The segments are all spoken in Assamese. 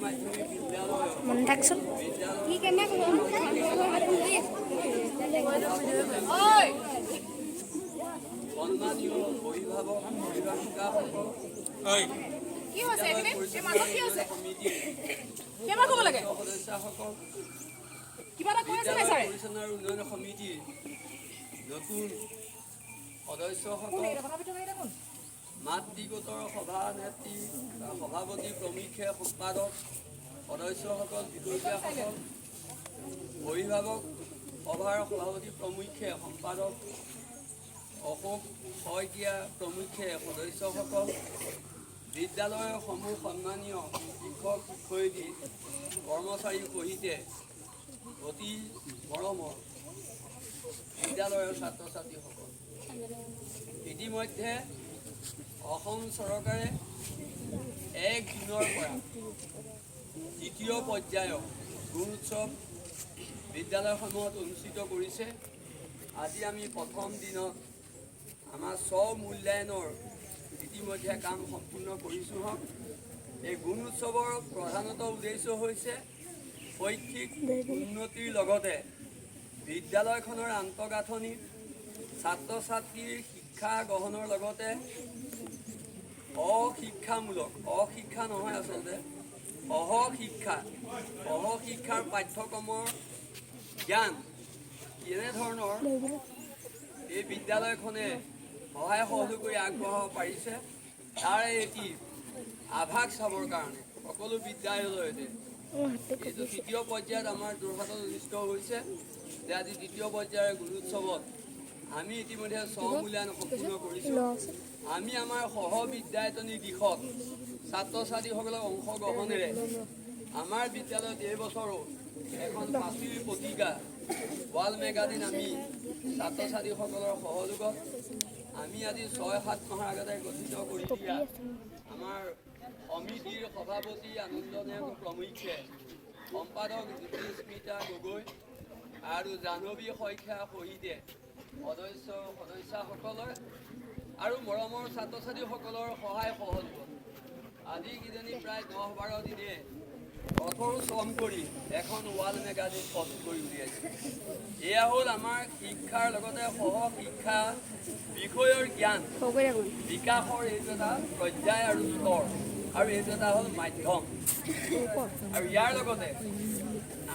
মাধ্যমিক বিদ্যালয় মনে থাকচোন কি কেনে সন্মানীয় অভিভাৱক অভিভাৱিকাসকল কি হৈছে এখানে এই মানুহ কি হৈছে সমিতিৰ কেবা ক'ব লাগে সদস্যসকল কিবা এটা কৈ আছে নাই ছাৰে পৰিচালনা আৰু উন্নয়ন সমিতিৰ নতুন সদস্যসকল মাতৃগোটৰ সভানেত্ৰী সভাপতি প্ৰমুখ্যে সম্পাদক সদস্যসকল বিষয়ববীয়াসকল অভিভাৱক সভাৰ সভাপতি প্ৰমুখ্যে সম্পাদক অশোক শইকীয়া প্ৰমুখ্যে সদস্যসকল বিদ্যালয়ৰ সমূহ সন্মানীয় শিক্ষক শিক্ষয়িত্ৰী কৰ্মচাৰীৰ সহিতে অতি মৰমৰ বিদ্যালয়ৰ ছাত্ৰ ছাত্ৰীসকল ইতিমধ্যে অসম চৰকাৰে 1 জুনৰ পৰা দ্বিতীয় পৰ্যায়ৰ গুণোৎসৱ বিদ্যালয়সমূহত অনুষ্ঠিত কৰিছে। আজি আমি প্ৰথম দিনত আমাৰ মূল্যায়নৰ ইতিমধ্যে কাম সম্পূৰ্ণ কৰিছোঁ। এই গুণোৎসৱৰ প্ৰধানত উদ্দেশ্য হৈছে শৈক্ষিক উন্নতিৰ লগতে বিদ্যালয়খনৰ আন্তঃগাঁথনি ছাত্ৰ ছাত্ৰীৰ শিক্ষা গ্ৰহণৰ লগতে অশিক্ষা নহয় আচলতে সহশিক্ষাৰ পাঠ্যক্ৰমৰ জ্ঞান কেনেধৰণৰ এই বিদ্যালয়খনে সহায় সহযোগ কৰি আগবঢ়াব পাৰিছে তাৰে এটি আভাস চাবৰ কাৰণে সকলো বিদ্যালয়তে এইটো তৃতীয় পৰ্যায়ত আমাৰ যোৰহাটত অনুষ্ঠিত হৈছে যে আজি দ্বিতীয় পৰ্যায়ৰ গুণোৎসৱত আমি ইতিমধ্যে মূল্যায়ন সম্পূৰ্ণ কৰিছোঁ। আমি আমাৰ সহবিদ্যায়তনী দিশত ছাত্ৰ ছাত্ৰীসকলৰ অংশগ্ৰহণেৰে আমাৰ বিদ্যালয়ত এই বছৰো এখন পাঁচিৰ পত্ৰিকা ৱাল মেগাজিন আমি ছাত্ৰ ছাত্ৰীসকলৰ সহযোগত আমি আজি 6-7 মাহৰ আগতে গঠিত কৰি দিয়া আমাৰ সমিতিৰ সভাপতি আনন্দনেম প্ৰমুখ্যে সম্পাদক জ্যোতিস্মিতা গগৈ আৰু জাহ্নৱী শইকীয়াৰ সহিতে সদস্যসকলৰ আৰু মৰমৰ ছাত্ৰ ছাত্ৰীসকলৰ সহায় সহযোগত আজি কিজানি প্ৰায় 10-12 দিনে কঠোৰ শ্ৰম কৰি এখন ৱাল মেগাজিন প্ৰস্তুত কৰি উলিয়াইছে। এয়া হ'ল আমাৰ শিক্ষাৰ লগতে সহশিক্ষা বিষয়ৰ জ্ঞান বিকাশৰ এইটো এটা পৰ্যায় আৰু স্তৰ আৰু এইটো এটা হ'ল মাধ্যম। আৰু ইয়াৰ লগতে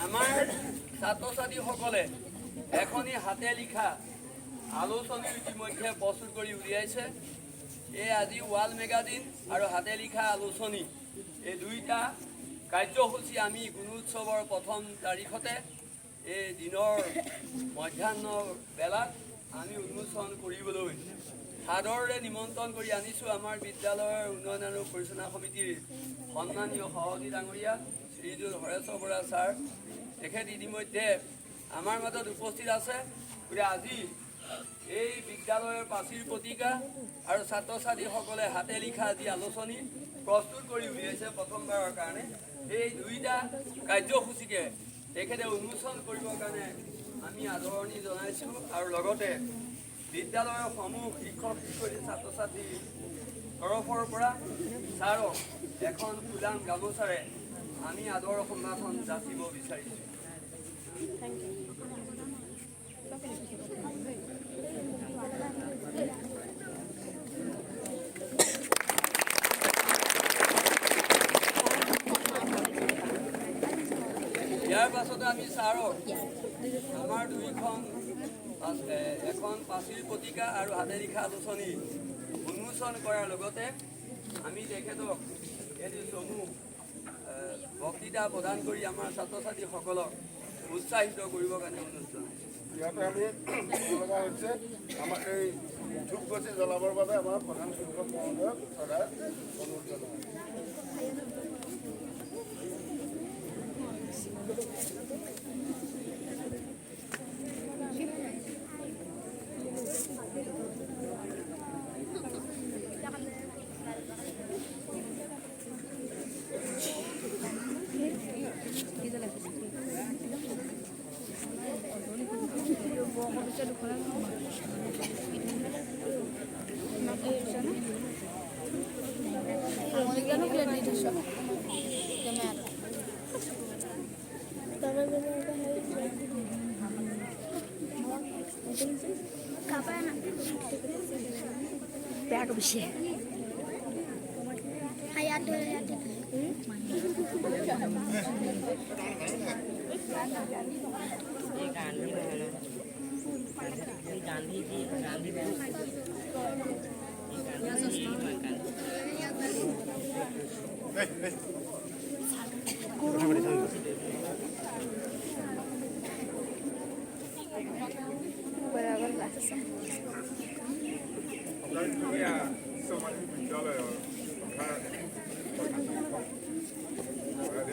আমাৰ ছাত্ৰ ছাত্ৰীসকলে এখনি হাতে লিখা আলোচনী ইতিমধ্যে প্ৰস্তুত কৰি উলিয়াইছে। এই আজি ৱাল মেগাজিন আৰু হাতে লিখা আলোচনী এই দুইটা কাৰ্যসূচী আমি গুণোৎসৱৰ প্ৰথম তাৰিখতে এই দিনৰ মধ্যাহ্ন বেলাত আমি উন্মোচন কৰিবলৈ সাদৰেৰে নিমন্ত্ৰণ কৰি আনিছোঁ আমাৰ বিদ্যালয়ৰ উন্নয়ন আৰু পৰিচালনা সমিতিৰ সন্মানীয় সভাপতি ডাঙৰীয়া শ্ৰীযুত হৰেশ্বৰ বৰা ছাৰ। তেখেত ইতিমধ্যে আমাৰ মাজত উপস্থিত আছে। গতিকে আজি এই বিদ্যালয়ৰ পাঁচিৰ পত্ৰিকা আৰু ছাত্ৰ ছাত্ৰীসকলে হাতে লিখা যি আলোচনী প্ৰস্তুত কৰি উলিয়াইছে প্ৰথমবাৰৰ কাৰণে এই দুইটা কাৰ্যসূচীকে তেখেতে উন্মোচন কৰিবৰ কাৰণে আমি আদৰণি জনাইছোঁ। আৰু লগতে বিদ্যালয়ৰ সমূহ শিক্ষক শিক্ষয়িত্ৰী ছাত্ৰ ছাত্ৰীৰ তৰফৰ পৰা ছাৰক এখন ফুলাম গামোচাৰে আমি আদৰ সম্ভাষণ যাচিব বিচাৰিছোঁ। ইয়াৰ পাছতে আমি ছাৰক আমাৰ এখন পাঁচিৰ পত্ৰিকা আৰু হাতে লিখা আলোচনী উন্মোচন কৰাৰ লগতে আমি তেখেতক এটি চমু বক্তৃতা প্ৰদান কৰি আমাৰ ছাত্ৰ ছাত্ৰীসকলক উৎসাহিত কৰিবৰ কাৰণে অনুৰোধ জনাইছোঁ। ইয়াতে আমি লগা হৈছে আমাৰ এই ধূপগছি জ্বলাবৰ বাবে আমাৰ প্ৰধান শিক্ষক মহোদয়ক সদায় অনুৰোধ জনাইছোঁ। বেয়া কবিছে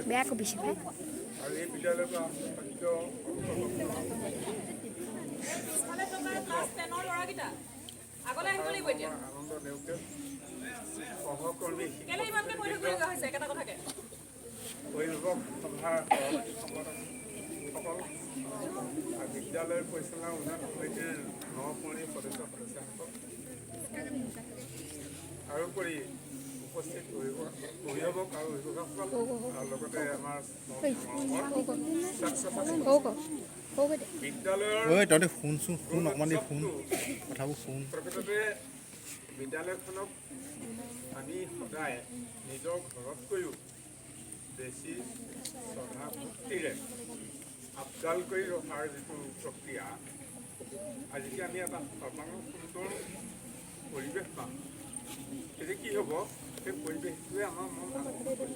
বেয়া কবিছে ভাই আৰু এই বিদ্যালয়ৰ পৰা পিছফালে থকা ক্লাছ 10 ৰ ল'ৰাকেইটা আগলৈ আহিব লাগিব এতিয়া আনন্দ নেওকে সহকৰ্মী কেলে ইমানকে কৈ থাকিব লগা হৈছে একেটা কথাকে অভিভাৱক সভাৰ সকল আৰু বিদ্যালয়ৰ পৰিচালনা উন্নয়ন সমিতিৰ নপুৰণি সদস্যসকল তাৰোপৰি উপস্থিত অভিভাৱক আৰু অভিভাৱকসকল আৰু লগতে আমাৰ বিদ্যালয়ৰ প্ৰকৃততে বিদ্যালয়খনক আমি সদায় নিজৰ ঘৰতকৈও বেছি শ্ৰদ্ধা ভক্তিৰে আপডাল কৰি ৰখাৰ যিটো প্ৰক্ৰিয়া আজি আমি এটা সৰ্বাংগ সুন্দৰ পৰিৱেশ পাম তেতিয়া কি হ'ব সেই পৰিৱেশটোৱে আমাৰ মন আকৰ্ষণ কৰিব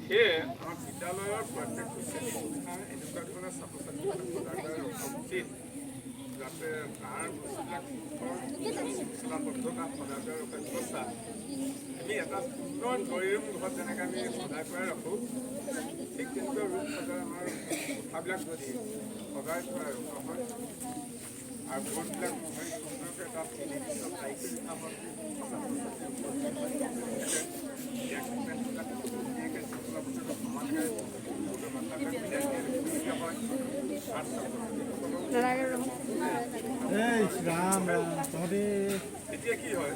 সেয়ে আমাৰ বিদ্যালয়ৰ প্ৰত্যেকটো শ্ৰেণীকোঠা এনেকুৱা ধৰণৰ ছাত্ৰ ছাত্ৰীসকলে সজাগ হৈ ৰখা উচিত যাতে তাৰ শৃংখলাবদ্ধতা সজাগ হৈ ৰখাৰ ব্যৱস্থা আমি এটা সুন্দৰ ড্ৰয়িং ৰুম ঘৰত যেনেকৈ আমি সজাই পৰাই ৰাখোঁ ঠিক তেনেকুৱা ৰূপ সজাই আমাৰ কোঠাবিলাক যদি সজাই পৰাই ৰখা হয় আৰু ঘৰবিলাক সুন্দৰকৈ তাত নিৰ্দিষ্ট ঠাইকৈ লিখা হয় এতিয়া কি হয়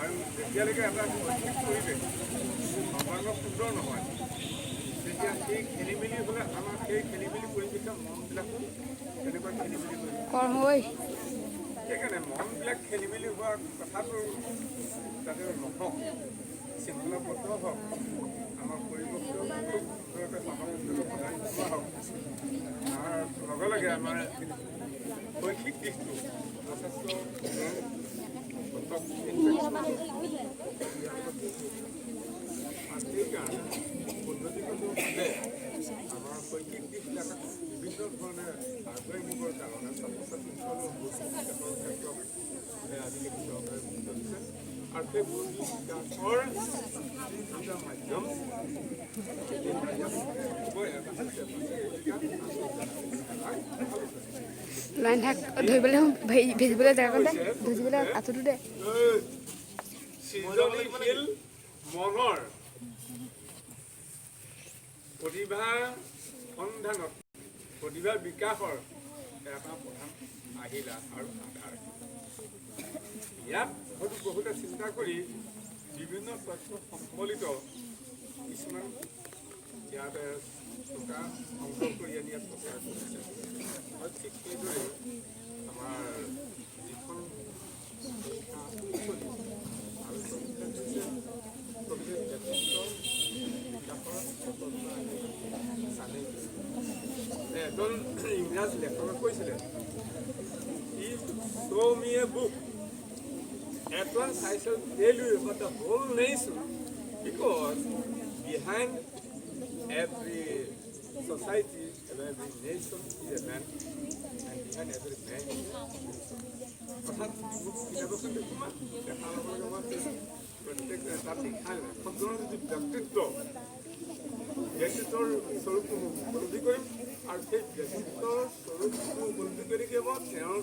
আৰু যেতিয়ালৈকে এটা পৰিৱেশ সৰ্বাংগ সুন্দৰ নহয় তেতিয়া সেই খেলি মেলি হ'লে আমাৰ সেই খেলি মেলি পৰিৱেশে মনবিলাকো তেনেকুৱা খেলি মেলি কৰি সেইকাৰণে মনবিলাক খেলি মেলি হোৱাৰ কথাটো যাতে নহওক শৃংখলাবদ্ধ হওক আমাৰ পৰিৱেশটো খুব সুন্দৰকৈ সামঞ্জস্যকৈ সজাই থোৱা হওক তাৰ লগে লগে আমাৰ শৈক্ষিক দিশটো যথেষ্ট সেইকাৰণে পদ্ধতিগতভাৱে আমাৰ শৈক্ষিক দিশবিলাক বিভিন্ন ধৰণে আগুৱাই নিবৰ কাৰণে ছাত্ৰ ছাত্ৰীসকলৰ বিকাশৰ ক্ষেত্ৰত আজিকালি চৰকাৰে গুৰুত্ব দিছে আৰু সেই বুদ্ধি বিকাশৰ দুটা মাধ্যম লাইন থাক ধৰিবলৈ ভেজিবলৈ জেগা দে ভেজিবলৈ আঁচুটো দে সৃজনীশীল মনৰ প্ৰতিভা সন্ধানত প্ৰতিভাৰ বিকাশৰ এটা প্ৰধান আহিলা আৰু আধাৰ ইয়াত হয়তো বহুতে চিন্তা কৰি বিভিন্ন তথ্য সম্বলিত কিছুমান ইয়াতে টকা সংগ্ৰহ কৰি আনি ইয়াত প্ৰচাৰ কৰিছে আৰু ঠিক সেইদৰে আমাৰ যিখন শিক্ষা আঁচনি আৰু এজন ইংৰাজ লেখকে কৈছিলে If show me a book, at once I shall tell you about the whole nation, because behind every society, every nation is a man, and behind every man is a nation. অর্থাৎ কিতাপখন দেখুমা দেখাৰ লগে লগে প্ৰত্যেক তাত লিখা এখনৰ যি ব্যক্তিত্বৰ স্বৰূপসমূহ উপলব্ধি কৰিম আৰু সেই ব্যক্তিত্বৰ স্বৰূপসমূহ উপলব্ধি কৰি কেৱল তেওঁৰ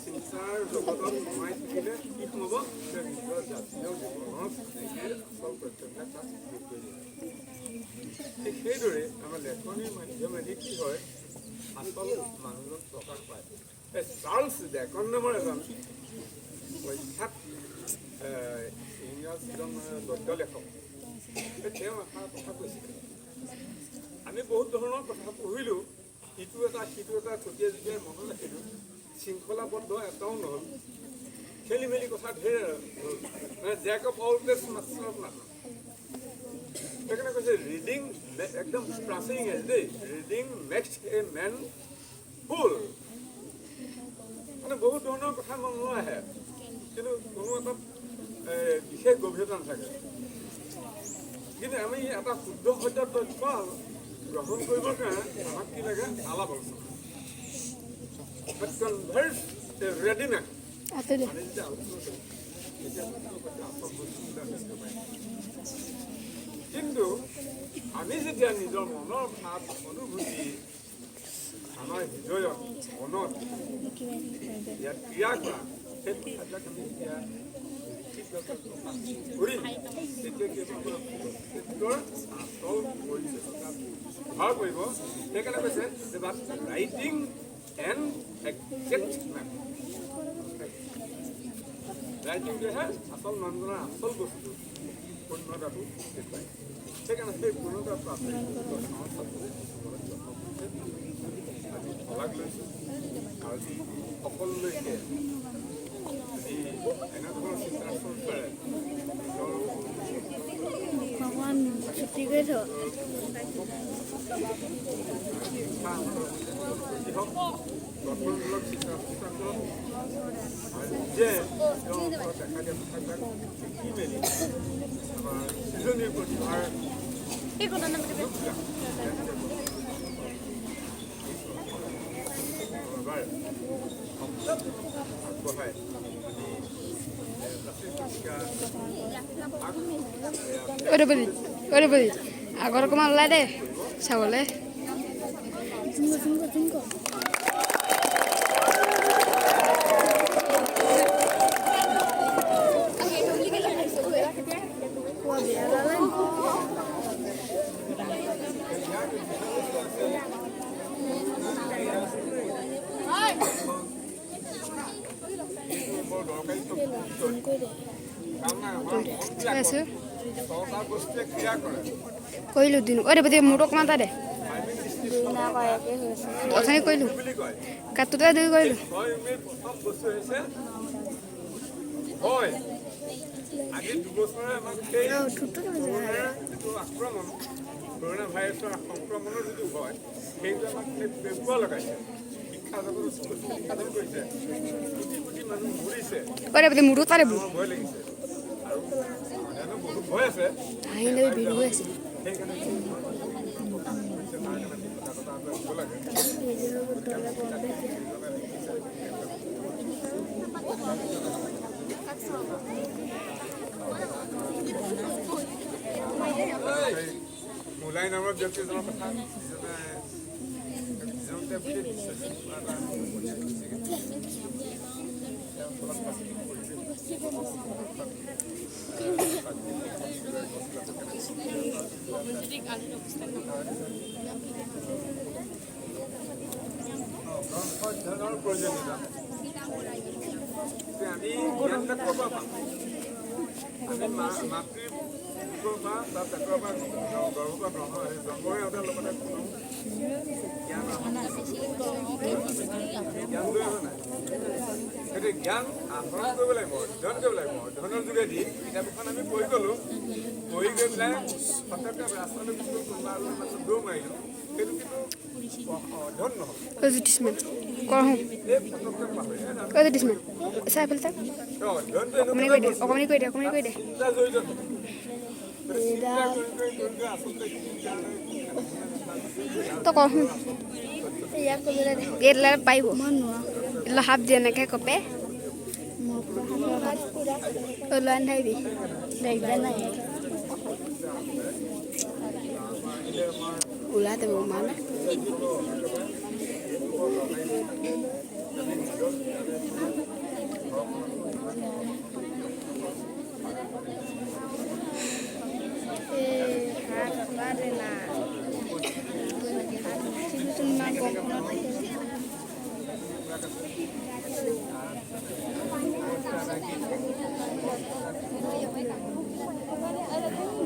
চিন্তাৰ জগতত সোমাই থাকিলে কি হ'ব যে নিজৰ জাতীয় জীৱনৰ আচল তথ্যবিলাক তাত যোগ কৰি দিয়ে ঠিক সেইদৰে আমাৰ লেখনিৰ মাধ্যমেদি কি হয় আচল মানুহজন প্ৰকাশ পায় চাৰ্লছ ডেকন নামৰ এজন প্ৰখ্যাত ইংৰাজ এজন গদ্য লেখক তেওঁ এষাৰ কথা কৈছিলে আমি বহুত ধৰণৰ কথা পঢ়িলোঁ ইটো এটা সিটো এটা ছটিয়াই জুটিয়াই মনত ৰাখিলোঁ শৃংখলাবদ্ধ এটাও নহ'ল খেলি মেলি কথা ঢেৰ মানে jack of all trades master of none সেইকাৰণে কৈছে ৰিডিং একদম প্ৰাচীন ইংৰাজী দেই reading makes a man full মানে বহুত ধৰণৰ কথা মনলৈ আহে কিন্তু কোনো এটা বিশেষ গভীৰতা নাথাকে কিন্তু আমি এটা শুদ্ধ সত্য তথ্য গ্ৰহণ কৰিবৰ কাৰণে আমাক কি লাগে আলাপ আলোচনা বাট কনভাৰ্চ এ ৰেডিমেড আতলে আমি যেতিয়া আলোচনা কৰিম তেতিয়া আচল বস্তুবিলাক বুজিব পাৰিম কিন্তু আমি যেতিয়া নিজৰ মনৰ ভাৱ অনুভূতি আমাৰ হৃদয়ত মনত ইয়াত ক্ৰিয়া কৰা সেই কথাবিলাক আমি যেতিয়া কৰিম তেতিয়া কি হ'ব আচল পৰিচয় ব্যৱহাৰ কৰিব সেইকাৰণে কৈছে যে বাট ৰাইটিং এণ্ড একজেক্ট মেন ৰাইটিংটোহে আচল মানুহজনৰ আচল বস্তু পূৰ্ণতাটো দেখুৱায় সেইকাৰণে সেই পূৰ্ণতাটো আছে আজি ভাগ লৈছোঁ আজি সকলোলৈকে যদি এনেধৰণৰ চিন্তা চৰ্চাৰে ভগৱান ছুটি কৰি থ গঠনমূলক চিন্তা চৰ্চা কৰক আৰু নিজে তেওঁৰ ওপৰত দেখা দিয়া কথাবিলাক শিকি মেলি আমাৰ সৃজনীৰ প্ৰতিভাৰ আগবঢ়াই আগৰ অকণমান ওলাই দে চাবলৈ কৰিলোঁ দিন দে মোৰ অকণমান এটা দে অথনি কৰিলোঁ কাটোতে দুই কৰিলোঁ আজি দুবছৰে আমাক সেই আক্ৰমণ কৰোণা ভাইৰাছৰ সংক্ৰমণৰ যিটো হয় সেইটো আমাক বেকুৱা লগাইছে শিক্ষা জগতত শিক্ষাদান কৰিছে কোটি কোটি মানুহ মৰিছে মূৰত পাৰে আমাৰ ভয় লাগিছে আৰু বহুত ভয় আছে বিহু আছে সেইকাৰণে মোলাই নামৰ ব্যক্তিজনৰ কথা অধ্যয়নৰ প্ৰয়োজনীয়তা আমি জ্ঞান ক'ৰ পৰা পাম আমি মাতৃৰ বা পেটৰ পৰা গৰ্ভৰ পৰা জন্ম হৈ অহাৰ লগতে কোনো জ্ঞান লৈ অহা নাই সেইটো জ্ঞান আহৰণ কৰিব লাগিব অধ্যয়ন কৰিব লাগিব অধ্যয়নৰ যোগেদি কিতাপ এখন আমি পঢ়ি গ'লোঁ পঢ়ি গৈ পেলাই সঁচাকৈ ৰাস্তালৈ গুচি কোনোবা আৰু মানুহ দৌৰ মাৰিলোঁ সেইটো কিন্তু অধ্যয়ন নহয় পাৰিব হাফ দিয়ে এনেকৈ কপে লৈ নাথাকিবি ওলাতে মানে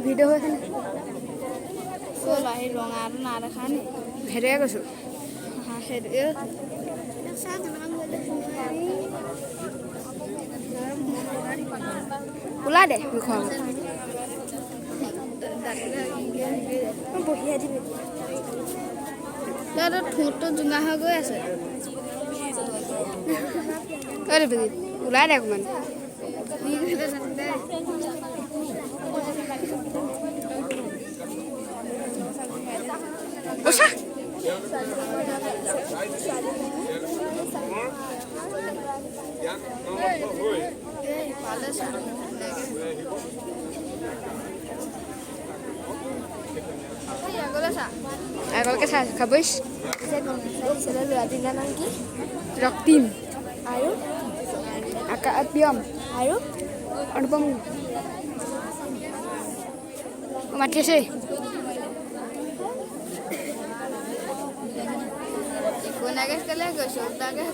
ভিডিঅ' হৈ আছে নে ৰঙা আৰু না দেখা নে সেইটোৱে কৈছোঁ সেইটো ওলাই দে বিষয় বহিয়া দিবি তোৰ ঠোঁটটো জোঙা হৈ গৈ আছে ওলাই দে অকণমান আগলৈকে চাই আছো খাবইছ ল'ৰাটিৰ নাম কি ৰক্তিম আৰু প্ৰিয়ম আৰু অনুপম মাতি আছে কোনাকে কেলে গৈছো তাকে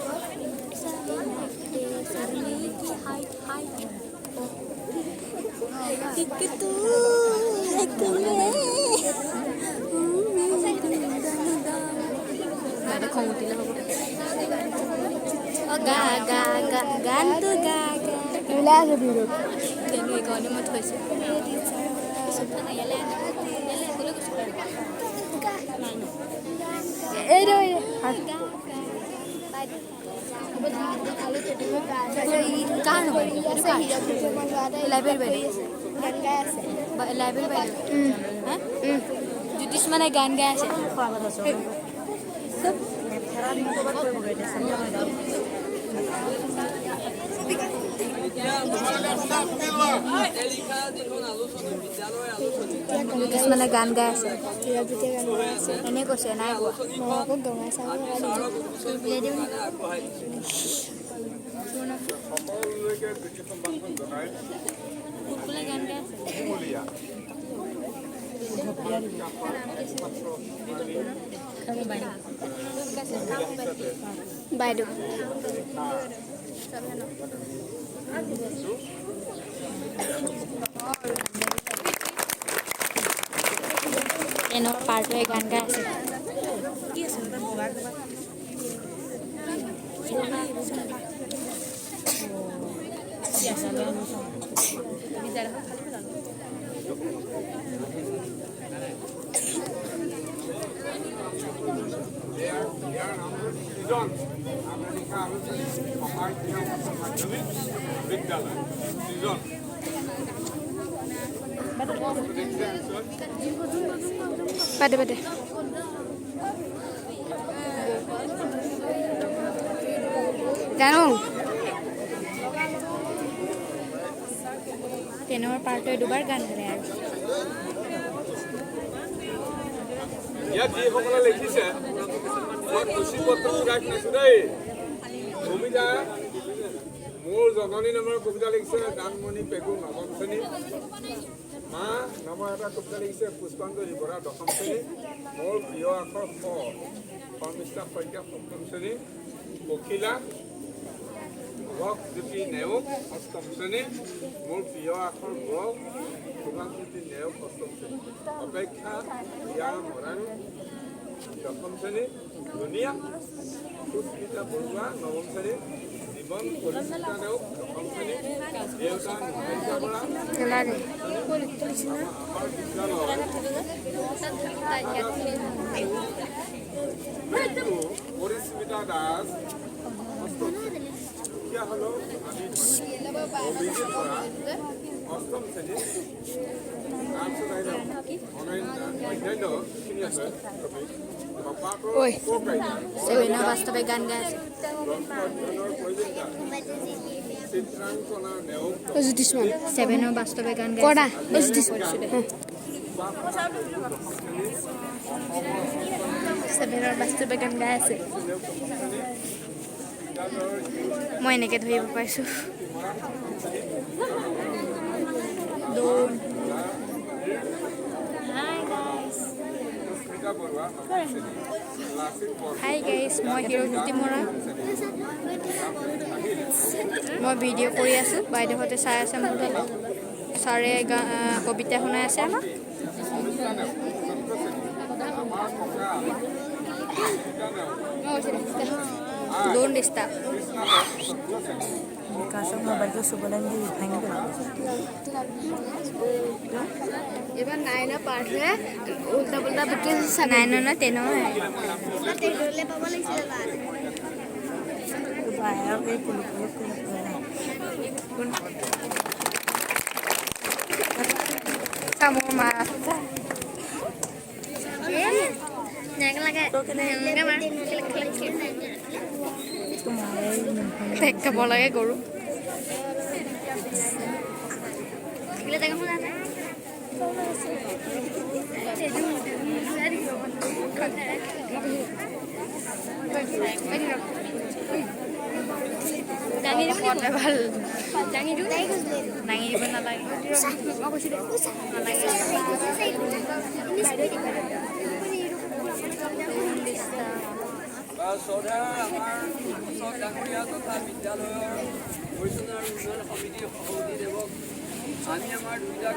খং উঠিলে হ'ব গানটো গা ওলাই আছে ভিডিঅ'ত তেনে এইকাৰণে মই থৈছোঁ জ্যোতিষ মানে গান গাই আছে মানে গান গাই আছে এনে কৈছে নাই গান গাই বাইদেউ এনৰ পাৰ্টে গান গাই আছে বাদে জানো টেনৰ পাৰ্টে দুবাৰ গান গালে আৰু ইয়াত যিসকলে লিখিছে মই খুচি পত্ৰ গাই শুনিছোঁ দেই কবিতা মোৰ জননী নামৰ কবিতা লিখিছে দানমণি পেগু নৱম শ্ৰেণী মা নামৰ এটা কবিতা লিখিছে পুষ্পাঞ্জলি বৰা দশম শ্ৰেণী মোৰ প্ৰিয় আখৰ শৰ্মিষ্ঠা শইকীয়া সপ্তম শ্ৰেণী পখিলা জ্যোতি নেওগ অষ্টম শ্ৰেণী মোৰ প্ৰিয় আখৰ সুভাষজ্যোতি নেওগ অষ্টম শ্ৰেণী অপেক্ষা বিয়া মৰাণ দশম শ্ৰেণী ধুনীয়া সুস্মিতা বৰুৱা নৱম শ্ৰেণী জীৱন পৰিস্মিতা নেওগ দশম শ্ৰেণী দেউতা মহেন্দ্ৰ বৰা পৰিস্মিতা দাস অষ্টম শ্ৰেণী হলো অভিজিৎ বৰা অষ্টম শ্ৰেণী চেভেনৰ বাস্তৱে গান গাই আছে জ্যোতিষমান চেভেনৰ বাস্তৱে গান গাই চেভেনৰ বাস্তৱে গান গাই আছে মই এনেকৈ ধৰিব পাৰিছোঁ হাই গাইজ মই হিৰজ্যোতি মৰা মই ভিডিঅ' কৰি আছোঁ বাইদেউহঁতে চাই আছে মোৰ ছাৰে কবিতা শুনাই আছে আমাক ¿Dónde está? Kasih mobilku sebulan di hangin dulu. এবার নাইনা পারছে উল্টা পুল্টা বিক্রি Nine no, 10 no. টেন ধরলে পাব লাগিছিল বাদ Bayar ke kulit. Kamu marah. নাইকা লাগে নাইকা মার Tek খাব লাগে গৰু কিলে দেখা শুনা না দাঙি দিব কলে ভাল দাঙি দিব দাঙি দিব নালাগে মই কৈছোঁ দে শ্ৰদ্ধা আমাৰ কৃষক ডাঙৰীয়া তথা বিদ্যালয়ৰ পৰিচালনা আৰু উন্নয়ন সমিতিৰ সভাপতি দেৱক আমি আমাৰ দুইটা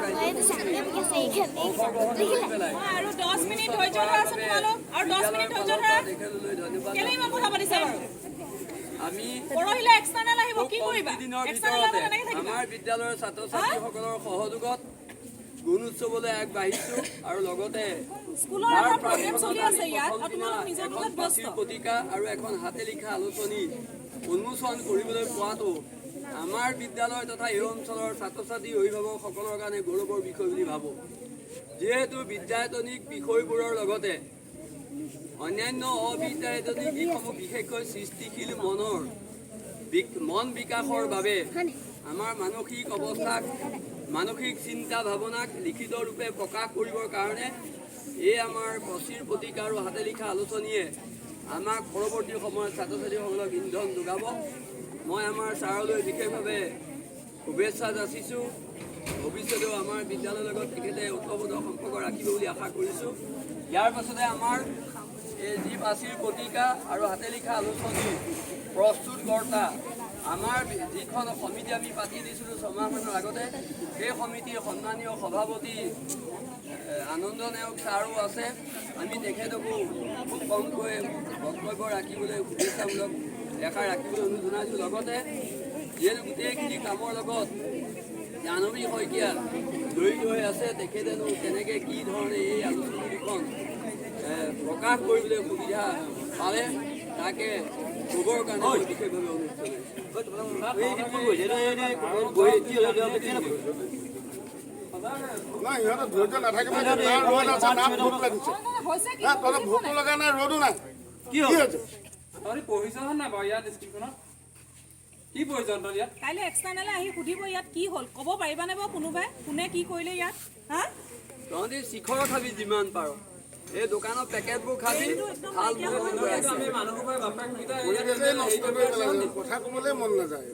অংশগ্ৰহণ কৰি পেলাই আৰু 10 মিনিট ধৈৰ্য ধৰা আছে তোমালোক আৰু 10 মিনিট ধৈৰ্য ধৰা তেখেতলৈ ধন্যবাদ কেলে ইমান কথা পাতিছা বাৰু আমি পৰহিলে এক্সটাৰ্নেল আহিব কি কৰিবা দিনৰ এক্সটাৰ্নেল ভিতৰতে কেনেকৈ থাকিবা আমাৰ বিদ্যালয়ৰ ছাত্ৰ ছাত্ৰীসকলৰ সহযোগত গুণ উৎসৱলৈ আগবাঢ়িছোঁ আৰু লগতে স্কুলৰ এটা প্ৰগ্ৰেম চলি আছে ইয়াত আৰু তোমালোক নিজৰ এখন মাজত ব্যস্ত পাচিৰ পত্ৰিকা আৰু এখন হাতে লিখা আলোচনী উন্মোচন কৰিবলৈ পোৱাটো আমাৰ বিদ্যালয় তথা এই অঞ্চলৰ ছাত্ৰ ছাত্ৰী অভিভাৱকসকলৰ কাৰণে গৌৰৱৰ বিষয় বুলি ভাবোঁ যিহেতু বিদ্যায়তনিক বিষয়বোৰৰ লগতে অন্যান্য অবিদ্যায়তনিক দিশসমূহ বিশেষকৈ সৃষ্টিশীল মন বিকাশৰ বাবে আমাৰ মানসিক অৱস্থাক মানসিক চিন্তা ভাৱনাক লিখিত ৰূপে প্ৰকাশ কৰিবৰ কাৰণে এই আমাৰ পাচিৰ পত্ৰিকা আৰু হাতে লিখা আলোচনীয়ে আমাক পৰৱৰ্তী সময়ত ছাত্ৰ ছাত্ৰীসকলক ইন্ধন যোগাব মই আমাৰ ছাৰলৈ বিশেষভাৱে শুভেচ্ছা যাচিছোঁ ভৱিষ্যতেও আমাৰ বিদ্যালয়ৰ লগত তেখেতে উৎকৰ্ষ সম্পৰ্ক ৰাখিব বুলি আশা কৰিছোঁ ইয়াৰ পাছতে আমাৰ এই যি পাচিৰ পত্ৰিকা আৰু হাতে লিখা আলোচনীৰ প্ৰস্তুতকৰ্তা আমাৰ যিখন সমিতি আমি পাতি দিছিলোঁ ছমাহমানৰ আগতে সেই সমিতিৰ সন্মানীয় সভাপতি আনন্দ নায়ক ছাৰো আছে আমি তেখেতকো খুব কমকৈ বক্তব্য ৰাখিবলৈ শুভেচ্ছামূলক ৰেখা ৰাখিবলৈ অনুৰোধ জনাইছোঁ লগতে যিহেতু গোটেইখিনি কামৰ লগত জাহ্নৱী শইকীয়া জড়িত হৈ আছে তেখেতেনো কেনেকৈ কি ধৰণে এই আলোচনী দুখন প্ৰকাশ কৰিবলৈ সুবিধা পালে তাকে ক'বৰ কাৰণে মই বিশেষভাৱে অনুৰোধ নাই ইহঁতৰ ধৈৰ্য নাথাকিব না ৰ'দ আছে না ভোক লাগিছে হৈছে কি না তহঁতৰ ভোকো লগা নাই ৰ'দো নাই কি হৈছে তহঁতি পঢ়িছ নাই বাৰু ইয়াত স্কুলখনত কি প্ৰয়োজন তই ইয়াত কাইলৈ এক্সটাৰ্নেলে আহি সুধিব ইয়াত কি হ'ল ক'ব পাৰিবানে বাৰু কোনোবাই কোনে কি কৰিলে ইয়াত হা তহঁতি শিখৰত খাবি যিমান পাৰ এই দোকানৰ পেকেটবোৰ খাবি ভাল আমি মানুহবোৰে বাপেক পিতা কথা ক'বলৈ মন নাযায়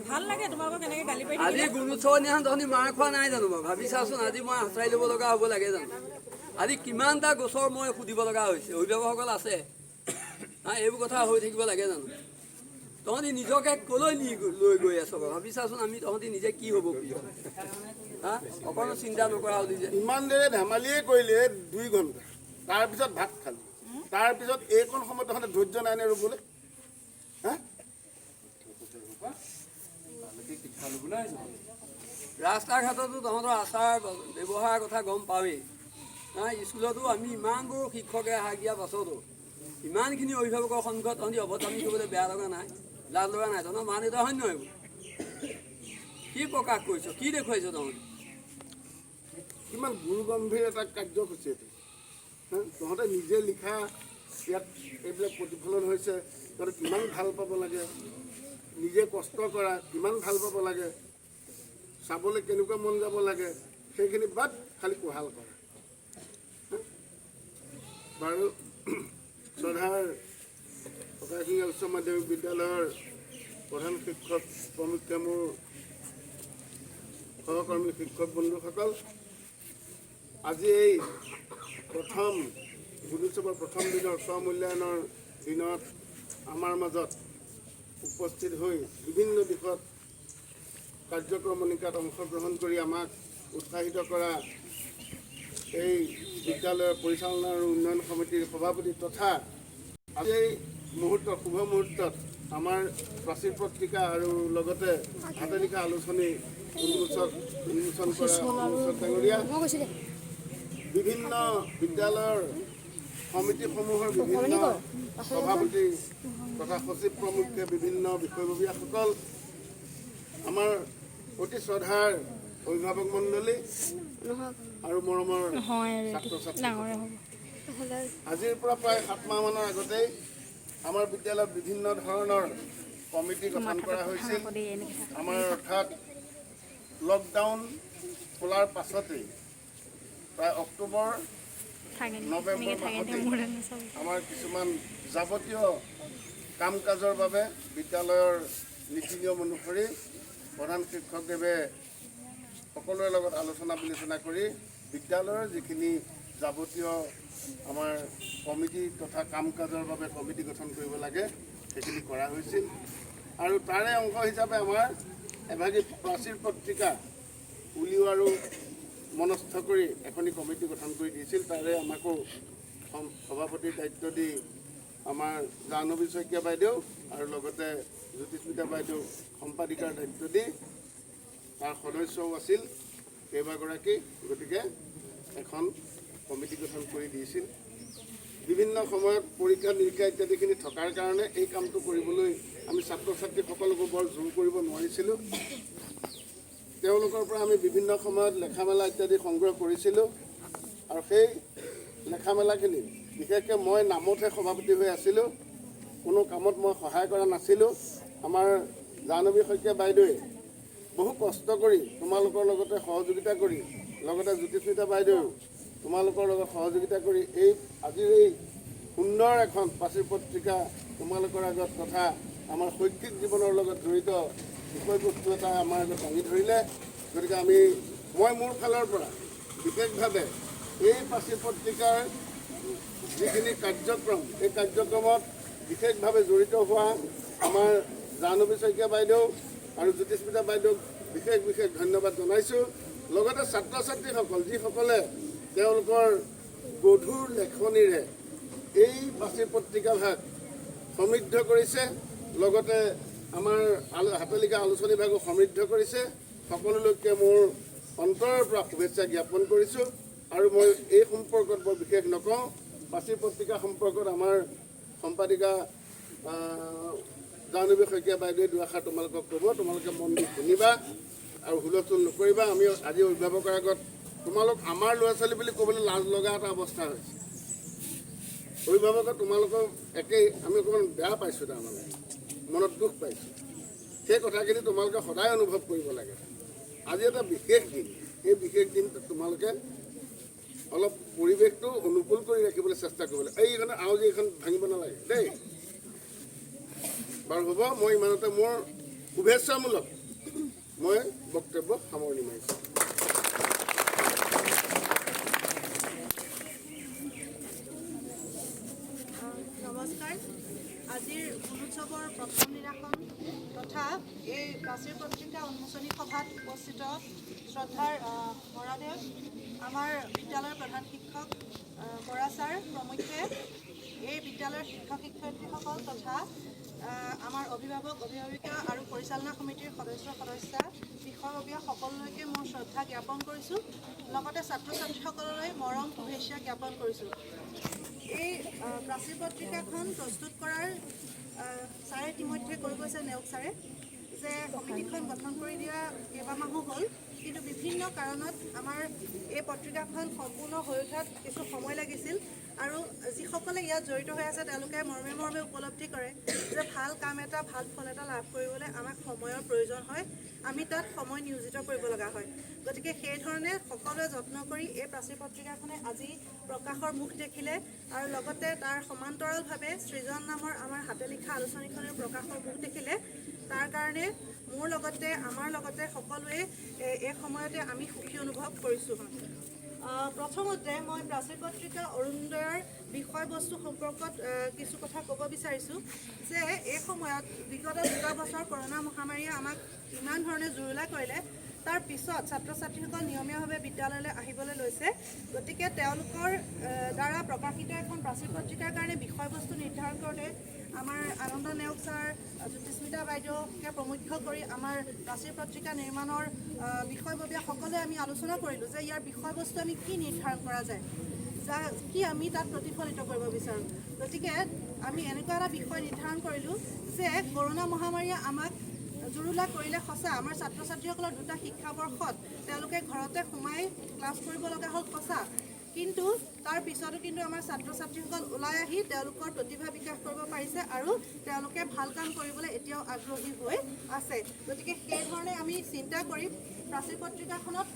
ভাল লাগে তোমালোকক কেনেকৈ গালি পাৰি আজি গুণ উৎসৱৰ দিনাখন তহঁতি মাৰ খোৱা নাই জানো বাৰু ভাবি চাচোন আজি মই আঁচৰাই ল'ব লগা হ'ব লাগে জানো আজি কিমানটা গছৰ মই সুধিব লগা হৈছে অভিভাৱকসকল আছে এইবোৰ কথা হৈ থাকিব লাগে জানো তহঁতি নিজকে ক'লৈ লৈ গৈ আছ বাৰু ভাবি চাচোন আমি তহঁতি নিজে কি হ'ব অকণো চিন্তা নকৰা হ'লি যে ইমান দেৰি ধেমালিয়ে কৰিলে 2 ঘণ্টা তাৰপিছত ভাত খালি তাৰপিছত এইকণ সময়ত তহঁতে ধৈৰ্য নাই নে ৰ'বলৈ হা ৰাস্তা ঘাটতো তহঁতৰ আচাৰ ব্যৱহাৰৰ কথা গম পাৱেই স্কুলতো আমি ইমানবোৰ শিক্ষকে হাক দিয়াৰ পাছতো ইমানখিনি অভিভাৱকৰ সন্মুখত তহঁতি অভদ্ৰামি কৰিবলৈ বেয়া লগা নাই লাজ লগা নাই তহঁতৰ মা দেউতা হয় নহয় কি প্ৰকাশ কৰিছ কি দেখুৱাইছ তহঁতি কিমান গুৰুগম্ভীৰ এটা কাৰ্যসূচী এইটো তহঁতে নিজে লিখা ইয়াত এইবিলাক প্ৰতিফলন হৈছে তহঁতে কিমান ভাল পাব লাগে নিজে কষ্ট কৰা কিমান ভাল পাব লাগে চাবলৈ কেনেকুৱা মন যাব লাগে সেইখিনি বাদ খালি কোহাল কৰা বাৰু শ্ৰদ্ধাৰ প্ৰকাশিনী উচ্চ মাধ্যমিক বিদ্যালয়ৰ প্ৰধান শিক্ষক প্ৰমুখ্যে মোৰ সহকৰ্মী শিক্ষক বন্ধুসকল আজি এই প্ৰথম গুণোৎসৱৰ প্ৰথম দিনৰ স্বমূল্যায়নৰ দিনত আমাৰ মাজত উপস্থিত হৈ বিভিন্ন দিশত কাৰ্যক্ৰমণিকাত অংশগ্ৰহণ কৰি আমাক উৎসাহিত কৰা এই বিদ্যালয়ৰ পৰিচালনা আৰু উন্নয়ন সমিতিৰ সভাপতি তথা আজি এই মুহূৰ্তত শুভ মুহূৰ্তত আমাৰ প্ৰাচীৰ পত্ৰিকা আৰু লগতে হাতে লিখা আলোচনী উন্মোচন কৰা ডাঙৰীয়া বিভিন্ন বিদ্যালয়ৰ সমিতিসমূহৰ বিভিন্ন সভাপতি তথা সচিব প্ৰমুখ্যে বিভিন্ন বিষয়ববীয়াসকল আমাৰ অতি শ্ৰদ্ধাৰ অভিভাৱক মণ্ডলী আৰু মৰমৰ ছাত্ৰ ছাত্ৰী আজিৰ পৰা প্ৰায় 7 মাহমানৰ আগতেই আমাৰ বিদ্যালয়ত বিভিন্ন ধৰণৰ কমিটি গঠন কৰা হৈছিল আমাৰ অৰ্থাৎ লকডাউন খোলাৰ পাছতেই প্ৰায় অক্টোবৰ নৱেম্বৰ মাহতেই আমাৰ কিছুমান যাৱতীয় কাম কাজৰ বাবে বিদ্যালয়ৰ নীতি নিয়ম অনুসৰি প্ৰধান শিক্ষকদেৱে সকলোৰে লগত আলোচনা বিলোচনা কৰি বিদ্যালয়ৰ যিখিনি যাৱতীয় আমাৰ কমিটি তথা কাম কাজৰ বাবে কমিটি গঠন কৰিব লাগে সেইখিনি কৰা হৈছিল আৰু তাৰে অংশ হিচাপে আমাৰ এভাগী প্ৰাচীৰ পত্ৰিকা উলিওৱাৰো মনস্থ কৰি এখনি কমিটি গঠন কৰি দিছিল তাৰে আমাকো সভাপতিৰ দায়িত্ব দি আমাৰ জাহ্নৱী শইকীয়া বাইদেউ আৰু লগতে জ্যোতিস্মিতা বাইদেউ সম্পাদিকাৰ দায়িত্ব দি তাৰ সদস্যও আছিল কেইবাগৰাকী গতিকে এখন কমিটি গঠন কৰি দিছিল বিভিন্ন সময়ত পৰীক্ষা নিৰীক্ষা ইত্যাদিখিনি থকাৰ কাৰণে এই কামটো কৰিবলৈ আমি ছাত্ৰ ছাত্ৰীসকলকো বৰ জোৰ কৰিব নোৱাৰিছিলোঁ তেওঁলোকৰ পৰা আমি বিভিন্ন সময়ত লেখা মেলা ইত্যাদি সংগ্ৰহ কৰিছিলোঁ আৰু সেই লেখা মেলাখিনি বিশেষকৈ মই নামতহে সভাপতি হৈ আছিলোঁ কোনো কামত মই সহায় কৰা নাছিলোঁ আমাৰ জাহ্নৱী শইকীয়া বাইদেৱে বহু কষ্ট কৰি তোমালোকৰ লগতে সহযোগিতা কৰি লগতে জ্যোতিস্মিতা বাইদেউ তোমালোকৰ লগত সহযোগিতা কৰি এই আজিৰ এই সুন্দৰ এখন প্ৰাচীৰ পত্ৰিকা তোমালোকৰ আগত তথা আমাৰ শৈক্ষিক জীৱনৰ লগত জড়িত বিষয়বস্তু এটা আমাৰ আগত দাঙি ধৰিলে গতিকে মই মোৰ ফালৰ পৰা বিশেষভাৱে এই প্ৰাচীৰ পত্ৰিকাৰ যিখিনি কাৰ্যক্ৰম এই কাৰ্যক্ৰমত বিশেষভাৱে জড়িত হোৱা আমাৰ জাহ্নৱী শইকীয়া বাইদেউ আৰু জ্যোতিস্মিতা বাইদেউক বিশেষ ধন্যবাদ জনাইছোঁ লগতে ছাত্ৰ ছাত্ৰীসকল যিসকলে তেওঁলোকৰ গধুৰ লেখনিৰে এই প্ৰাচীৰ পত্ৰিকাভাগ সমৃদ্ধ কৰিছে লগতে আমাৰ হাতে লিখা আলোচনী ভাগো সমৃদ্ধ কৰিছে সকলোলৈকে মোৰ অন্তৰৰ পৰা শুভেচ্ছা জ্ঞাপন কৰিছোঁ আৰু মই এই সম্পৰ্কত বৰ বিশেষ নকওঁ প্ৰাচীৰ পত্ৰিকা সম্পৰ্কত আমাৰ সম্পাদিকা জাহ্নৱী শইকীয়া বাইদেৱে দুআষাৰ তোমালোকক ক'ব তোমালোকে মন দি শুনিবা আৰু হুলস্থুল নকৰিবা আমি আজি অভিভাৱকৰ আগত তোমালোক আমাৰ ল'ৰা ছোৱালী বুলি ক'বলৈ লাজ লগা এটা অৱস্থা হৈছে অভিভাৱকক তোমালোকক একেই আমি অকণমান বেয়া পাইছোঁ তাৰমানে মনত দুখ পাইছোঁ সেই কথাখিনি তোমালোকে সদায় অনুভৱ কৰিব লাগে আজি এটা বিশেষ দিন এই বিশেষ দিনটোত তোমালোকে অলপ পৰিৱেশটো অনুকূল কৰি ৰাখিবলৈ চেষ্টা কৰিব লাগে এইখন আউজি এইখন ভাঙিব নালাগে দেই বাৰু হ'ব মই ইমানতে মোৰ শুভেচ্ছামূলক মই বক্তব্য সামৰণি মাৰিছোঁ নমস্কাৰ আজিৰ গুণোৎসৱৰ প্ৰথম দিনাখন তথা এই প্ৰাচীৰ পত্ৰিকা উন্মোচনী সভাত উপস্থিত শ্ৰদ্ধাৰ বৰাদেৱ আমাৰ বিদ্যালয়ৰ প্ৰধান শিক্ষক বৰা ছাৰ প্ৰমুখ্যে এই বিদ্যালয়ৰ শিক্ষক শিক্ষয়িত্ৰীসকল তথা আমাৰ অভিভাৱক অভিভাৱিকা আৰু পৰিচালনা সমিতিৰ সদস্যা বিষয়ববীয়া সকলোলৈকে মোৰ শ্ৰদ্ধা জ্ঞাপন কৰিছোঁ লগতে ছাত্ৰ ছাত্ৰীসকললৈ মৰম শুভেচ্ছা জ্ঞাপন কৰিছোঁ এই প্ৰাচীৰ পত্ৰিকাখন প্ৰস্তুত কৰাৰ ছাৰে ইতিমধ্যে কৈ গৈছে নেওগ ছাৰে যে সমিতিখন গঠন কৰি দিয়া কেইবামাহো হ'ল কিন্তু বিভিন্ন কাৰণত আমাৰ এই পত্ৰিকাখন সম্পূৰ্ণ হৈ উঠাত কিছু সময় লাগিছিল আৰু যিসকলে ইয়াত জড়িত হৈ আছে তেওঁলোকে মৰ্মে উপলব্ধি কৰে যে ভাল কাম এটা ভাল ফল এটা লাভ কৰিবলৈ আমাক সময়ৰ প্ৰয়োজন হয় আমি তাত সময় নিয়োজিত কৰিব লগা হয় গতিকে সেইধৰণে সকলোৱে যত্ন কৰি এই প্ৰাচীৰ পত্ৰিকাখনে আজি প্ৰকাশৰ মুখ দেখিলে আৰু লগতে তাৰ সমান্তৰালভাৱে সৃজন নামৰ আমাৰ হাতে লিখা আলোচনীখনৰ প্ৰকাশৰ মুখ দেখিলে তাৰ কাৰণে মোৰ লগতে আমাৰ লগতে সকলোৱে এই সময়তে আমি সুখী অনুভৱ কৰিছোঁ প্ৰথমতে মই প্ৰাচীৰ পত্ৰিকা অৰুণোদয়ৰ বিষয়বস্তু সম্পৰ্কত কিছু কথা ক'ব বিচাৰিছোঁ যে এই সময়ত বিগত 2 বছৰ কৰোণা মহামাৰীয়ে আমাক ইমান ধৰণে জুৰুলা কৰিলে তাৰ পিছত ছাত্ৰ ছাত্ৰীসকল নিয়মীয়াভাৱে বিদ্যালয়লৈ আহিবলৈ লৈছে। গতিকে তেওঁলোকৰ দ্বাৰা প্ৰকাশিত এখন প্ৰাচীৰ পত্ৰিকাৰ কাৰণে বিষয়বস্তু নিৰ্ধাৰণ কৰোঁতে আমাৰ আনন্দ নেওগ ছাৰ, জ্যোতিস্মিতা বাইদেউকে প্ৰমুখ্য কৰি আমাৰ প্ৰাচীৰ পত্ৰিকা নিৰ্মাণৰ বিষয়ববীয়া সকলোৱে আমি আলোচনা কৰিলোঁ যে ইয়াৰ বিষয়বস্তু আমি কি নিৰ্ধাৰণ কৰা যায়, কি আমি তাত প্ৰতিফলিত কৰিব বিচাৰোঁ। গতিকে আমি এনেকুৱা এটা বিষয় নিৰ্ধাৰণ কৰিলোঁ যে কৰোণা মহামাৰীয়ে আমাক জুৰুলা কৰিলে সঁচা। আমাৰ ছাত্ৰ ছাত্ৰীসকলৰ 2টা শিক্ষাবৰ্ষত তেওঁলোকে ঘৰতে সোমাই ক্লাছ কৰিব লগা হ'ল সঁচা, কিন্তু তাৰ পিছতো কিন্তু আমাৰ ছাত্ৰ ছাত্ৰীসকল ওলাই আহি তেওঁলোকৰ প্ৰতিভা বিকাশ কৰিব পাৰিছে আৰু তেওঁলোকে ভাল কাম কৰিবলৈ এতিয়াও আগ্ৰহী হৈ আছে। গতিকে সেইধৰণে আমি চিন্তা কৰি প্ৰাচীৰ পত্ৰিকাখনত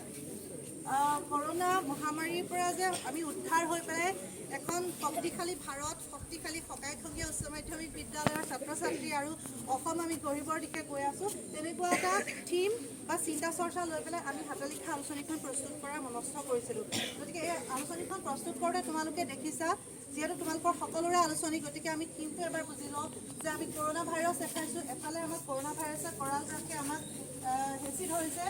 কৰোণা মহামাৰীৰ পৰা যে আমি উদ্ধাৰ হৈ পেলাই এখন শক্তিশালী ভাৰত, শক্তিশালী শকাইথঙীয়া উচ্চ মাধ্যমিক বিদ্যালয়ৰ ছাত্ৰ ছাত্ৰী আৰু অসম আমি গঢ়িবৰ দিশে গৈ আছোঁ, তেনেকুৱা এটা থিম বা চিন্তা চৰ্চা লৈ পেলাই আমি হাতে লিখা আলোচনীখন প্ৰস্তুত কৰাৰ মনস্থ কৰিছিলোঁ। গতিকে এই আলোচনীখন প্ৰস্তুত কৰোঁতে তোমালোকে দেখিছা, যিহেতু তোমালোকৰ সকলোৰে আলোচনী, গতিকে আমি থিমটো এবাৰ বুজি লওঁ যে আমি কৰোণা ভাইৰাছ দেখাইছোঁ। এফালে আমাক কৰোণা ভাইৰাছে কৰাল কাষে আমাক হেঁচি ধৰিছে,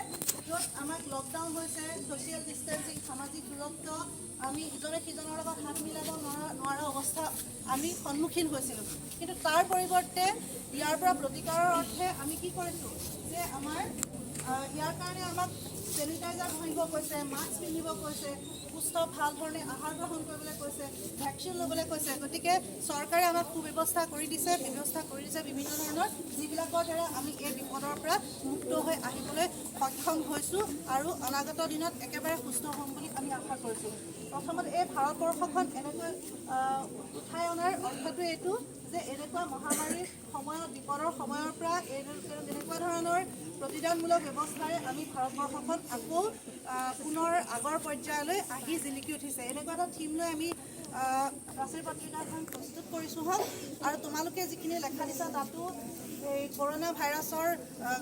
য'ত আমাক লকডাউন হৈছে, ছ'চিয়েল ডিষ্টেঞ্চিং, সামাজিক দূৰত্ব, আমি ইজনে সিজনৰ লগত হাত মিলাব নোৱাৰা অৱস্থা আমি সন্মুখীন হৈছিলোঁ। কিন্তু তাৰ পৰিৱৰ্তে ইয়াৰ পৰা প্ৰতিকাৰৰ অৰ্থে আমি কি কৰিছোঁ যে আমাৰ ইয়াৰ কাৰণে আমাক চেনিটাইজাৰ ঘঁহিব কৈছে, মাস্ক পিন্ধিব কৈছে, সুস্থ ভাল ধৰণে আহাৰ গ্ৰহণ কৰিবলৈ কৈছে, ভেকচিন ল'বলৈ কৈছে। গতিকে চৰকাৰে আমাক সুব্যৱস্থা কৰি দিছে বিভিন্ন ধৰণৰ, যিবিলাকৰ দ্বাৰা আমি এই বিপদৰ পৰা মুক্ত হৈ আহিবলৈ সক্ষম হৈছোঁ আৰু অনাগত দিনত একেবাৰে সুস্থ হ'ম বুলি আমি আশা কৰিছোঁ। প্ৰথমতে এই ভাৰতবৰ্ষখন এনেকৈ উঠাই অনাৰ অৰ্থটো এইটো যে এনেকুৱা মহামাৰীৰ সময়ত, বিপদৰ সময়ৰ পৰা এনেকুৱা ধৰণৰ প্ৰতিদানমূলক ব্যৱস্থাৰে আমি ভাৰতবৰ্ষখন আকৌ পুনৰ আগৰ পৰ্যায়লৈ আহি জিলিকি উঠিছে। এনেকুৱা এটা থিম লৈ আমি প্ৰাচীৰ পত্ৰিকাখন প্ৰস্তুত কৰিছোঁ হওক। আৰু তোমালোকে যিখিনি লেখা দিছা তাতো এই কৰোণা ভাইৰাছৰ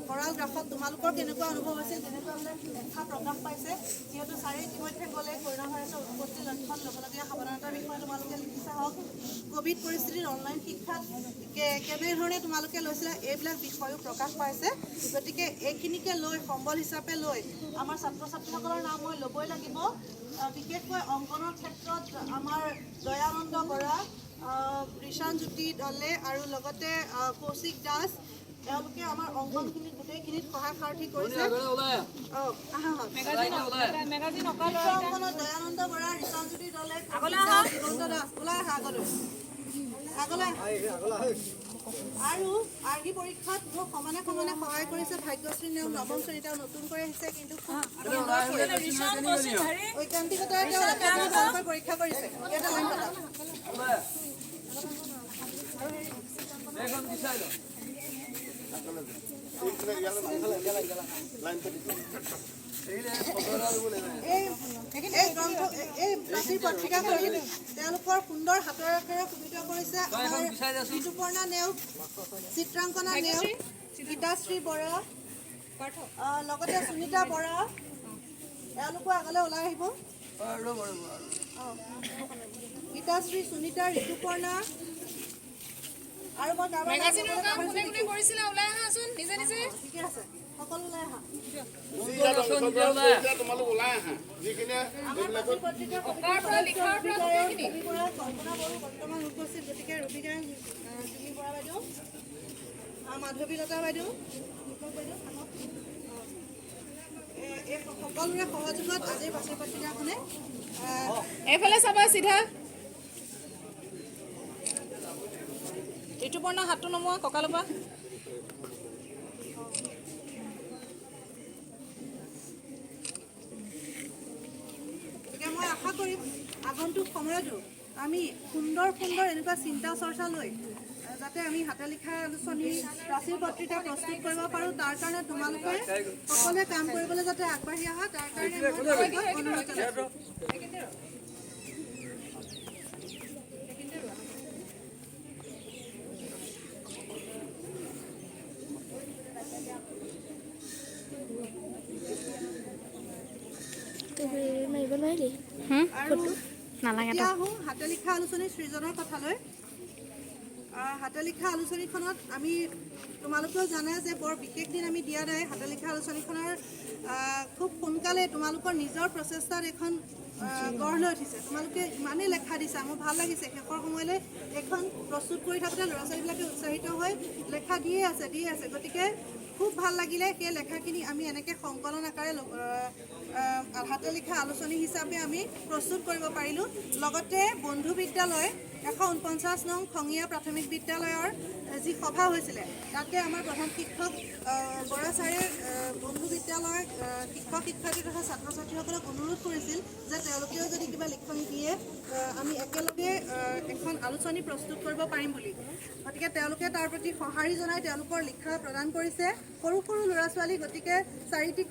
কৰাল গ্ৰাফত তোমালোকৰ কেনেকুৱা অনুভৱ হৈছিল তেনেকুৱাবিলাক লেখা প্ৰকাশ পাইছে। যিহেতু ছাৰে ইতিমধ্যে ক'লে কৰোণা ভাইৰাছৰ উৎপত্তি লক্ষণ, ল'বলগীয়া সাৱধানতাৰ বিষয়ে তোমালোকে লিখিছা হওক, ক'ভিড পৰিস্থিতিত অনলাইন শিক্ষাত কেনেধৰণে তোমালোকে লৈছিলা, এইবিলাক বিষয়ো প্ৰকাশ পাইছে। গতিকে এইখিনিকে লৈ সম্বল হিচাপে লৈ আমাৰ ছাত্ৰ ছাত্ৰীসকলৰ নাম মই ল'বই লাগিব। বিশেষকৈ অংকনৰ ক্ষেত্ৰত আমাৰ দয়ানন্দ বৰা, ঋষানজ্যোতি দলে আৰু লগতে কৌশিক দাস, এওঁলোকে আমাৰ অংকনখিনিত গোটেইখিনিত সহায় সাৰথি কৰিছে। অংকনত দয়ানন্দ বৰা, ঋষানজ্যোতি দলে, হিমন্ত দাস, ওলাই আহা আগলৈ। আৰু আৰ্হি পৰীক্ষাত মোক সমানে সহায় কৰিছে ভাগ্যশ্ৰী নেওগ, নৱম শ্ৰেণীত নতুনকৈ আহিছে, কিন্তু ঐকান্তিকতাৰে তেওঁ পৰীক্ষা কৰিছে। এটা লাইন কথা এই প্ৰাচীৰ পত্ৰিকাখন তেওঁলোকৰ সুন্দৰ হাতৰ আখেৰে সুবিধা কৰিছে ঋতুপৰ্ণা নেওগ, চিত্ৰাংকনা নেওগ, গীতাশ্ৰী বৰা, লগতে সুনিতা বৰা, এওঁলোকো আগলৈ ওলাই আহিব। গীতাশ্ৰী, সুনিতা, ঋতুপৰ্ণা আৰু মই ঠিকে আছে, সকলো ওলাই আহা। তোমালোক ওলাই আহা। যিখিনি কল্পনা বড়ো বৰ্তমান উপস্থিত, গতিকে ৰবিগান জুলি বৰা বাইদেউ, মাধৱীলতা বাইদেউ, এই সকলোৰে সহযোগত আজিৰ প্ৰাচীৰ পত্ৰিকাখনে এইফালে চাবা চিধা। ঋতুপৰ্ণা হাতটো নমোৱা কঁকালৰ পৰা। মই আশা কৰিম আগন্তুক সময়তো আমি সুন্দৰ এনেকুৱা চিন্তা চৰ্চা লৈ যাতে আমি হাতে লিখা আলোচনী, প্ৰাচীৰ পত্ৰিকা প্ৰস্তুত কৰিব পাৰোঁ, তাৰ কাৰণে তোমালোকে সকলোৱে কাম কৰিবলৈ যাতে আগবাঢ়ি আহা, তাৰ কাৰণে মই অনুৰোধ জনাইছোঁ। এতিয়া আহোঁ হাতে লিখা আলোচনী সৃজনৰ কথালৈ। হাতে লিখা আলোচনীখনত আমি তোমালোকেও জানা যে বৰ বিশেষ দিন আমি দিয়া নাই। হাতে লিখা আলোচনীখনৰ খুব সোনকালে তোমালোকৰ নিজৰ প্ৰচেষ্টাত এখন গঢ় লৈ উঠিছে। তোমালোকে ইমানেই লেখা দিছা, মোৰ ভাল লাগিছে। শেষৰ সময়লৈ এখন প্ৰস্তুত কৰি থাকোঁতে ল'ৰা ছোৱালীবিলাকে উৎসাহিত হৈ লেখা দিয়ে আছে। গতিকে খুব ভাল লাগিলে সেই লেখাখিনি আমি এনেকৈ সংকলন আকাৰে হাতে লিখা আলোচনী হিচাপে আমি প্ৰস্তুত কৰিব পাৰিলোঁ। লগতে বন্ধু বিদ্যালয় 149 নং খঙীয়া প্ৰাথমিক বিদ্যালয়ৰ যি সভা হৈছিলে তাতে আমাৰ প্ৰধান শিক্ষক বৰা ছাৰে বন্ধু বিদ্যালয়ৰ শিক্ষক শিক্ষাৰ্থী তথা ছাত্ৰ ছাত্ৰীসকলক অনুৰোধ কৰিছিল যে তেওঁলোকেও যদি কিবা লিখনি দিয়ে আমি একেলগে এখন আলোচনী প্ৰস্তুত কৰিব পাৰিম বুলি। গতিকে তেওঁলোকে তাৰ প্ৰতি সঁহাৰি জনাই তেওঁলোকৰ লিখা প্ৰদান কৰিছে। সৰু সৰু ল'ৰা ছোৱালী, গতিকে 4টি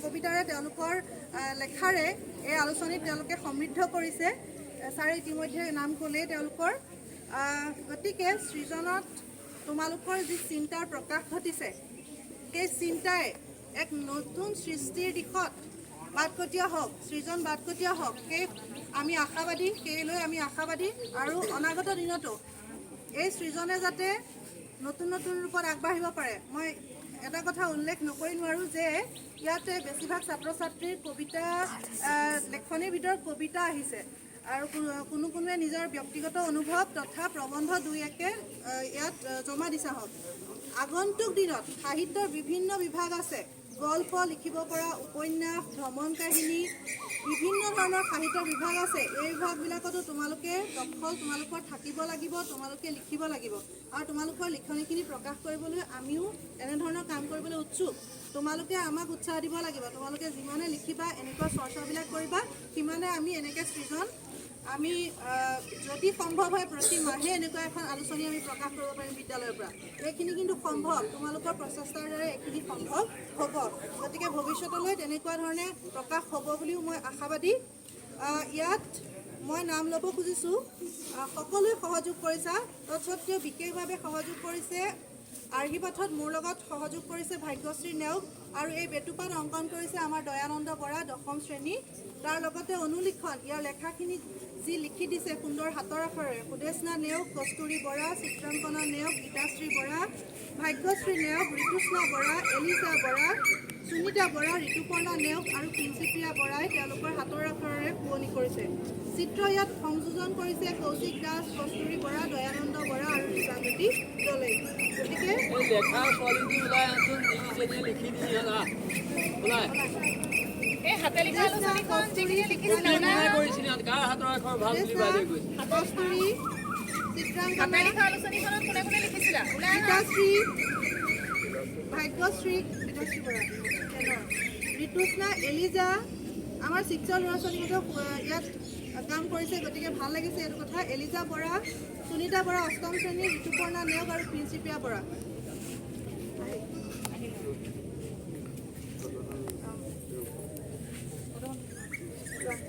কবিতাৰে তেওঁলোকৰ লেখাৰে এই আলোচনীত তেওঁলোকে সমৃদ্ধ কৰিছে। ছাৰে ইতিমধ্যে নাম ক'লেই তেওঁলোকৰ। গতিকে সৃজনত তোমালোকৰ যি চিন্তাৰ প্ৰকাশ ঘটিছে সেই চিন্তাই এক নতুন সৃষ্টিৰ দিশত বাটকটীয়া হওক, সৃজন বাটকটীয়া হওক, আমি আশাবাদী আৰু অনাগত দিনতো এই সৃজনে যাতে নতুন ৰূপত আগবাঢ়িব পাৰে। মই এটা কথা উল্লেখ নকৰি নোৱাৰোঁ যে ইয়াতে বেছিভাগ ছাত্ৰ ছাত্ৰীৰ কবিতা লেখনিৰ ভিতৰত কবিতা আহিছে আৰু কোনোৱে নিজৰ ব্যক্তিগত অনুভৱ তথা প্ৰবন্ধ 2-1 ইয়াত জমা দিছা হওক। আগন্তুক দিনত সাহিত্যৰ বিভিন্ন বিভাগ আছে, গল্প লিখিব পৰা, উপন্যাস, ভ্ৰমণ কাহিনী, বিভিন্ন ধৰণৰ সাহিত্যৰ বিভাগ আছে। এই বিভাগবিলাকতো তোমালোকে দখল তোমালোকৰ থাকিব লাগিব, তোমালোকে লিখিব লাগিব আৰু তোমালোকৰ লিখনিখিনি প্ৰকাশ কৰিবলৈ আমিও এনেধৰণৰ কাম কৰিবলৈ উৎসুক। তোমালোকে আমাক উৎসাহ দিব লাগিব। তোমালোকে যিমানে লিখিবা, এনেকুৱা চৰ্চাবিলাক কৰিবা, সিমানে আমি এনেকৈ সৃজন আমি যদি সম্ভৱ হয় প্ৰতি মাহে এনেকুৱা এখন আলোচনী আমি প্ৰকাশ কৰিব পাৰিম বিদ্যালয়ৰ পৰা। এইখিনি কিন্তু সম্ভৱ, তোমালোকৰ প্ৰচেষ্টাৰ দ্বাৰা এইখিনি সম্ভৱ হ'ব। গতিকে ভৱিষ্যতলৈ তেনেকুৱা ধৰণে প্ৰকাশ হ'ব বুলিও মই আশাবাদী। ইয়াত মই নাম ল'ব খুজিছোঁ, সকলোৱে সহযোগ কৰিছা, তৎসত্ত্বেও বিশেষভাৱে সহযোগ কৰিছে আৰ্হি পাঠত মোৰ লগত সহযোগ কৰিছে ভাগ্যশ্ৰী নেওগ আৰু এই বেটুপাত অংকন কৰিছে আমাৰ দয়ানন্দ বৰা 10ম শ্ৰেণী। তাৰ লগতে অনুলিখন ইয়াৰ লেখাখিনি যি লিখি দিছে সুন্দৰ হাতৰ আখৰেৰে সুদেশনা নেওগ, কস্তুৰী বৰা, চিত্ৰাংকনা নেওগ, গীতাশ্ৰী বৰা, ভাগ্যশ্ৰী নেওগ, ঋতুস্না বৰা, এলিজা বৰা, সুনিতা বৰা, ঋতুপৰ্ণা নেওগ আৰু প্ৰিন্সিপ্ৰিয়া বৰাই তেওঁলোকৰ হাতৰ আখৰেৰে শুৱনি কৰিছে। চিত্ৰ ইয়াত সংযোজন কৰিছে কৌশিক দাস, কস্তুৰী বৰা, দয়ানন্দ বৰা আৰু ৰীতাজ্যোতি দলে। গতিকে লেখা ছোৱালীটি ওলাই আছোন, যিজনীয়ে লিখি দিয়ে ওলাই এই হাতে লিখা আলোচনীখন যিখিনি লিখিছিলে কৰিছিলে কাৰ হাতৰ আখৰ ভাল বুলি বাইদেৱে কৈছে। কস্তুৰী, চিত্ৰাংকনা, হাতে লিখা আলোচনীখনত কোনে লিখিছিলা? গীতাশ্ৰী, ভাগ্যশ্ৰী বৰা, ঋতুস্না, এলিজা, আমাৰ 6ৰ ল'ৰা ছোৱালীহঁতেও ইয়াত কাম কৰিছে। গতিকে ভাল লাগিছে এইটো কথা। এলিজা বৰা, সুনিতা বৰা 8ম শ্ৰেণীৰ, ঋতুপৰ্ণা নেওগ আৰু প্ৰিন্সিপ্ৰিয়া বৰা।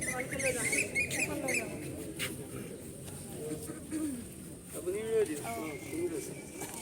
তোমালোকে লৈ যাম।